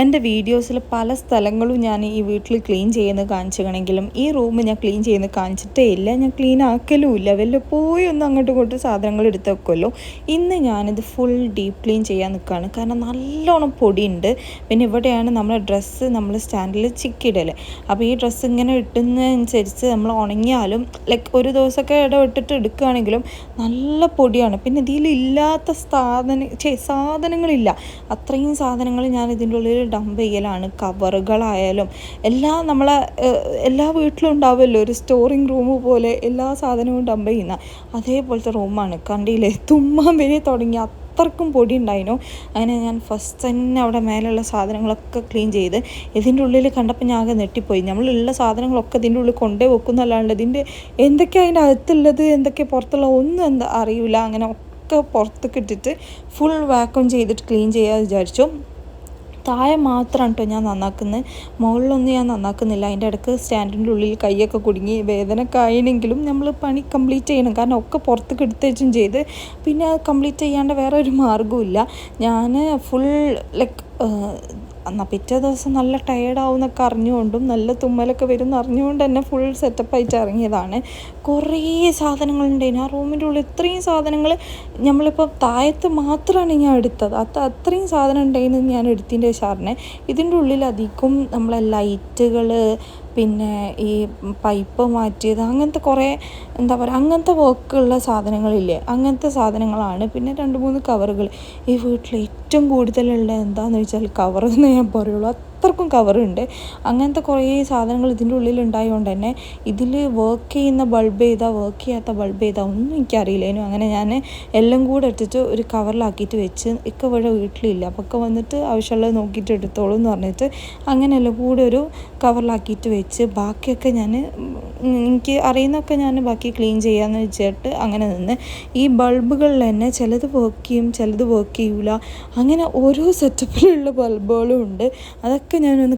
എൻ്റെ വീഡിയോസിൽ പല സ്ഥലങ്ങളും ഞാൻ ഈ വീട്ടിൽ ക്ലീൻ ചെയ്യുന്നത് കാണിച്ചിട്ടുണ്ടെങ്കിലും ഈ റൂം ഞാൻ ക്ലീൻ ചെയ്യുന്നത് കാണിച്ചിട്ടേ ഇല്ല. ഞാൻ ക്ലീൻ ആക്കലുമില്ല. വല്ലപ്പോയി ഒന്ന് അങ്ങോട്ടും ഇങ്ങോട്ടും സാധനങ്ങൾ എടുത്ത് വെക്കുമല്ലോ. ഇന്ന് ഞാനിത് ഫുൾ ഡീപ്പ് ക്ലീൻ ചെയ്യാൻ നിൽക്കുകയാണ്. കാരണം നല്ലോണം പൊടിയുണ്ട്. പിന്നെ ഇവിടെയാണ് നമ്മളെ ഡ്രസ്സ് നമ്മൾ സ്റ്റാൻഡിൽ ചിക്കിയിടൽ. അപ്പോൾ ഈ ഡ്രസ്സ് ഇങ്ങനെ ഇട്ടുന്നതനുസരിച്ച് നമ്മൾ ഉണങ്ങിയാലും ലൈക്ക് ഒരു ദിവസമൊക്കെ ഇടവിട്ടിട്ട് എടുക്കുകയാണെങ്കിലും നല്ല പൊടിയാണ്. പിന്നെ ഇതിലില്ലാത്ത സാധനങ്ങളില്ല. അത്രയും സാധനങ്ങൾ ഞാൻ ഇതിൻ്റെ ഉള്ളിൽ ഡംപ് ചെയ്യലാണ്. കവറുകളായാലും എല്ലാം നമ്മളെ എല്ലാ വീട്ടിലും ഉണ്ടാവുമല്ലോ ഒരു സ്റ്റോറിങ് റൂം പോലെ എല്ലാ സാധനവും ഡംപ് ചെയ്യുന്ന അതേപോലത്തെ റൂമാണ്. കണ്ടില്ലേ, തുമ്മാൻ വരെ തുടങ്ങി. അത്രക്കും പൊടി ഉണ്ടായിരുന്നു. അങ്ങനെ ഞാൻ ഫസ്റ്റ് തന്നെ അവിടെ മേലുള്ള സാധനങ്ങളൊക്കെ ക്ലീൻ ചെയ്ത് ഇതിൻ്റെ ഉള്ളിൽ കണ്ടപ്പോൾ ഞാൻ ആകെ നെട്ടിപ്പോയി. നമ്മളുള്ള സാധനങ്ങളൊക്കെ ഇതിൻ്റെ ഉള്ളിൽ കൊണ്ടേ വെക്കുന്നല്ലാണ്ട് ഇതിൻ്റെ എന്തൊക്കെയാണ് അതിൻ്റെ അകത്തുള്ളത് എന്തൊക്കെ പുറത്തുള്ള ഒന്നും അറിയില്ല. അങ്ങനെ ഒക്കെ പുറത്തേക്ക് ഇട്ടിട്ട് ഫുൾ വാക്യൂം ചെയ്തിട്ട് ക്ലീൻ ചെയ്യാൻ വിചാരിച്ചു. താഴെ മാത്രമാണ് കേട്ടോ ഞാൻ നന്നാക്കുന്നത്. മുകളിലൊന്നും ഞാൻ നന്നാക്കുന്നില്ല. അതിൻ്റെ ഇടയ്ക്ക് സ്റ്റാൻഡിൻ്റെ ഉള്ളിൽ കൈയൊക്കെ കുടുങ്ങി വേദനയൊക്കെ ആയെങ്കിലും നമ്മൾ പണി കംപ്ലീറ്റ് ചെയ്യണം. കാരണം ഒക്കെ പുറത്തേക്ക് എടുത്തേച്ചും ചെയ്ത് പിന്നെ അത് കംപ്ലീറ്റ് ചെയ്യാണ്ട് വേറെ ഒരു മാർഗ്ഗവും ഞാൻ ഫുൾ ലൈക്ക് എന്നാൽ പിറ്റേ ദിവസം നല്ല ടയേർഡാവും എന്നൊക്കെ അറിഞ്ഞുകൊണ്ടും നല്ല തുമ്മലൊക്കെ വരും എന്ന് അറിഞ്ഞുകൊണ്ട് തന്നെ ഫുൾ സെറ്റപ്പായിട്ട് ഇറങ്ങിയതാണ്. കുറേ സാധനങ്ങളുണ്ടായിരുന്നു ആ റൂമിൻ്റെ ഉള്ളിൽ. ഇത്രയും സാധനങ്ങൾ നമ്മളിപ്പോൾ താഴത്ത് മാത്രമാണ് ഞാൻ എടുത്തത്. അത്രയും സാധനം ഉണ്ടായിരുന്നു ഞാൻ എടുത്തതിൻ്റെ ശേഷമാണ്. ഇതിൻ്റെ ഉള്ളിൽ അധികം നമ്മളെ ലൈറ്റുകൾ പിന്നെ ഈ പൈപ്പ് മാറ്റിയത് അങ്ങനത്തെ കുറേ എന്താ പറയുക അങ്ങനത്തെ വർക്കുള്ള സാധനങ്ങളില്ലേ, അങ്ങനത്തെ സാധനങ്ങളാണ്. പിന്നെ 2-3 കവറുകൾ. ഈ വീട്ടിൽ ഏറ്റവും കൂടുതലുള്ള എന്താണെന്ന് വെച്ചാൽ കവർ എന്ന് ഞാൻ പറയുള്ളൂ. അത്രക്കും കവറുണ്ട്. അങ്ങനത്തെ കുറേ സാധനങ്ങൾ ഇതിൻ്റെ ഉള്ളിൽ ഉണ്ടായതുകൊണ്ട് തന്നെ ഇതിൽ വർക്ക് ചെയ്യുന്ന ബൾബ് ചെയ്താൽ വർക്ക് ചെയ്യാത്ത ബൾബ് ചെയ്താൽ ഒന്നും എനിക്കറിയില്ലേനു. അങ്ങനെ ഞാൻ എല്ലാം കൂടെ എടുത്തിട്ട് ഒരു കവറിലാക്കിയിട്ട് വെച്ച് ഇവിടെ വീട്ടിലില്ല. അപ്പോൾ ഒക്കെ വന്നിട്ട് ആവശ്യമുള്ളത് നോക്കിയിട്ട് എടുത്തോളൂ എന്ന് പറഞ്ഞിട്ട് അങ്ങനെ എല്ലാം കൂടെ ഒരു കവറിലാക്കിയിട്ട് വെച്ച് ബാക്കിയൊക്കെ ഞാൻ എനിക്ക് അറിയുന്നതൊക്കെ ഞാൻ ബാക്കി ക്ലീൻ ചെയ്യാമെന്ന് വെച്ചിട്ട് അങ്ങനെ നിന്ന്. ഈ ബൾബുകളിൽ തന്നെ ചിലത് വർക്ക് ചെയ്യും ചിലത് വർക്ക് ചെയ്യൂല. അങ്ങനെ ഓരോ സെറ്റപ്പിലുള്ള ബൾബുകളും ഉണ്ട്. അതൊക്കെ ഞാനൊന്ന്